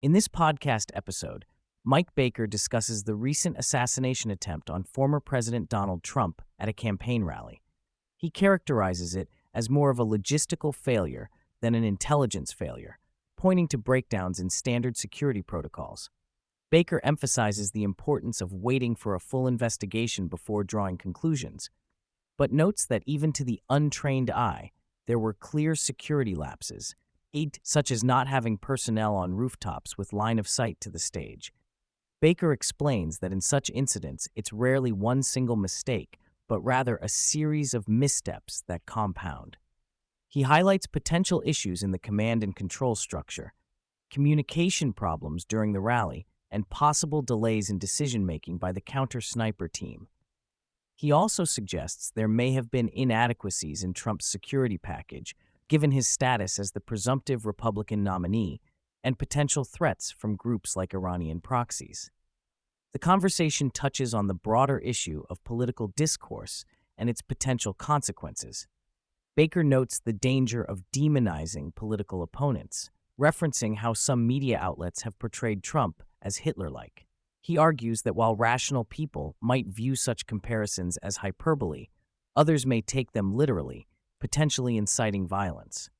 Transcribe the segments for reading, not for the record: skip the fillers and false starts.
In this podcast episode, Mike Baker discusses the recent assassination attempt on former President Donald Trump at a campaign rally. He characterizes it as more of a logistical failure than an intelligence failure, pointing to breakdowns in standard security protocols. Baker emphasizes the importance of waiting for a full investigation before drawing conclusions, but notes that even to the untrained eye, there were clear security lapses, such as not having personnel on rooftops with line of sight to the stage. Baker explains that in such incidents, it's rarely one single mistake, but rather a series of missteps that compound. He highlights potential issues in the command and control structure, communication problems during the rally, and possible delays in decision-making by the counter-sniper team. He also suggests there may have been inadequacies in Trump's security package, given his status as the presumptive Republican nominee, and potential threats from groups like Iranian proxies. The conversation touches on the broader issue of political discourse and its potential consequences. Baker notes the danger of demonizing political opponents, referencing how some media outlets have portrayed Trump as Hitler-like. He argues that while rational people might view such comparisons as hyperbole, others may take them literally, potentially inciting violence.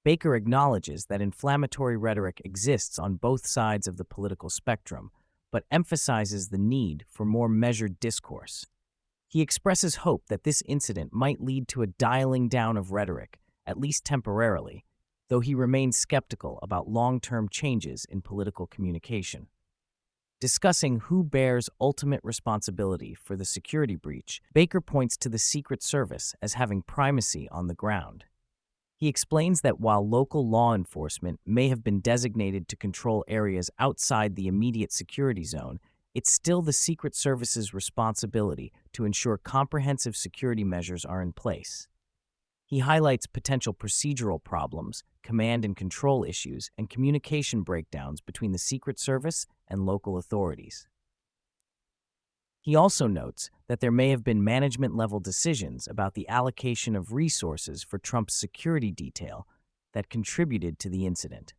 Baker acknowledges that inflammatory rhetoric exists on both sides of the political spectrum, but emphasizes the need for more measured discourse. He expresses hope that this incident might lead to a dialing down of rhetoric, at least temporarily, though he remains skeptical about long-term changes in political communication. Discussing who bears ultimate responsibility for the security breach, Baker points to the Secret Service as having primacy on the ground. He explains that while local law enforcement may have been designated to control areas outside the immediate security zone, it's still the Secret Service's responsibility to ensure comprehensive security measures are in place. He highlights potential procedural problems, command and control issues, and communication breakdowns between the Secret Service and local authorities. He also notes that there may have been management-level decisions about the allocation of resources for Trump's security detail that contributed to the incident.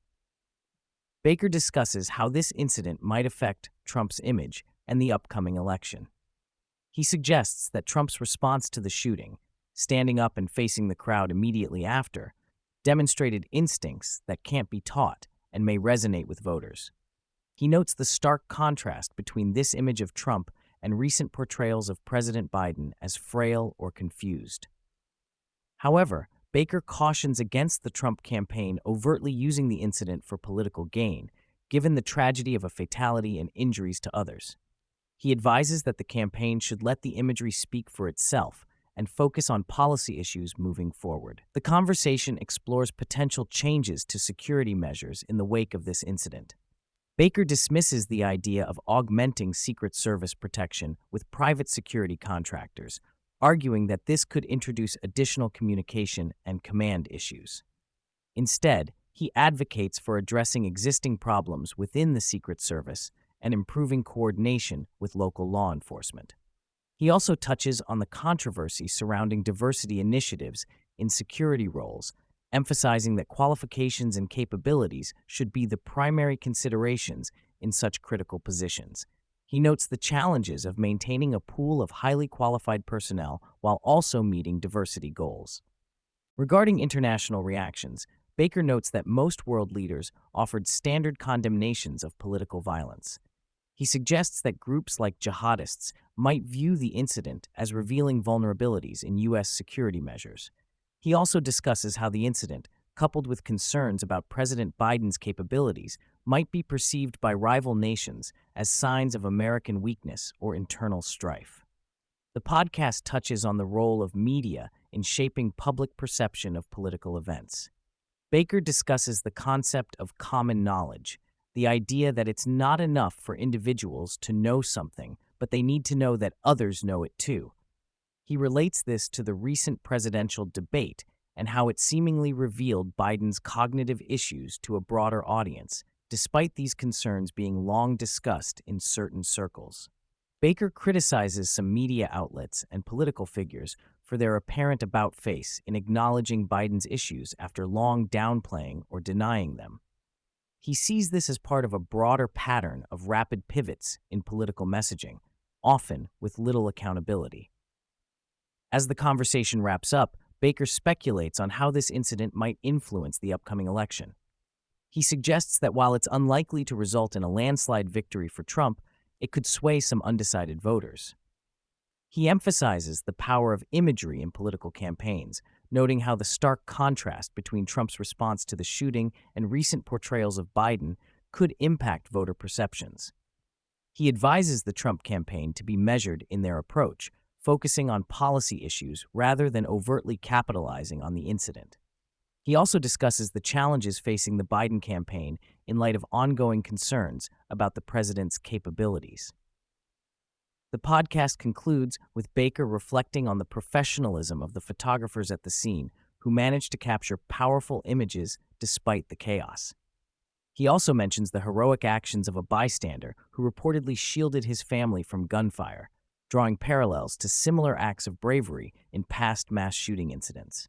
Baker discusses how this incident might affect Trump's image and the upcoming election. He suggests that Trump's response to the shooting, standing up and facing the crowd immediately after, demonstrated instincts that can't be taught and may resonate with voters. He notes the stark contrast between this image of Trump and recent portrayals of President Biden as frail or confused. However, Baker cautions against the Trump campaign overtly using the incident for political gain, given the tragedy of a fatality and injuries to others. He advises that the campaign should let the imagery speak for itself and focus on policy issues moving forward. The conversation explores potential changes to security measures in the wake of this incident. Baker dismisses the idea of augmenting Secret Service protection with private security contractors, arguing that this could introduce additional communication and command issues. Instead, he advocates for addressing existing problems within the Secret Service and improving coordination with local law enforcement. He also touches on the controversy surrounding diversity initiatives in security roles, emphasizing that qualifications and capabilities should be the primary considerations in such critical positions. He notes the challenges of maintaining a pool of highly qualified personnel while also meeting diversity goals. Regarding international reactions, Baker notes that most world leaders offered standard condemnations of political violence. He suggests that groups like jihadists might view the incident as revealing vulnerabilities in U.S. security measures. He also discusses how the incident, coupled with concerns about President Biden's capabilities, might be perceived by rival nations as signs of American weakness or internal strife. The podcast touches on the role of media in shaping public perception of political events. Baker discusses the concept of common knowledge, the idea that it's not enough for individuals to know something, but they need to know that others know it too. He relates this to the recent presidential debate and how it seemingly revealed Biden's cognitive issues to a broader audience, despite these concerns being long discussed in certain circles. Baker criticizes some media outlets and political figures for their apparent about-face in acknowledging Biden's issues after long downplaying or denying them. He sees this as part of a broader pattern of rapid pivots in political messaging, often with little accountability. As the conversation wraps up, Baker speculates on how this incident might influence the upcoming election. He suggests that while it's unlikely to result in a landslide victory for Trump, it could sway some undecided voters. He emphasizes the power of imagery in political campaigns, noting how the stark contrast between Trump's response to the shooting and recent portrayals of Biden could impact voter perceptions. He advises the Trump campaign to be measured in their approach, focusing on policy issues rather than overtly capitalizing on the incident. He also discusses the challenges facing the Biden campaign in light of ongoing concerns about the president's capabilities. The podcast concludes with Baker reflecting on the professionalism of the photographers at the scene who managed to capture powerful images despite the chaos. He also mentions the heroic actions of a bystander who reportedly shielded his family from gunfire, drawing parallels to similar acts of bravery in past mass shooting incidents.